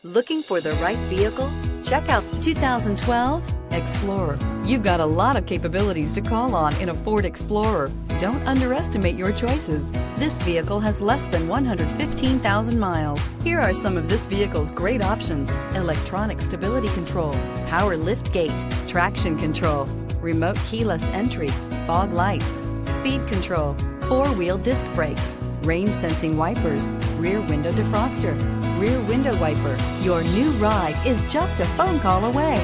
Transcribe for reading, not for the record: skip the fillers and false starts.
Looking for the right vehicle? Check out 2012 Explorer. You've got a lot of capabilities to call on in a Ford Explorer. Don't underestimate your choices. This vehicle has less than 115,000 miles. Here are some of this vehicle's great options: electronic stability control, power lift gate, traction control, remote keyless entry, fog lights, speed control, four-wheel disc brakes, rain sensing wipers, rear window defroster, rear window wiper. Your new ride is just a phone call away.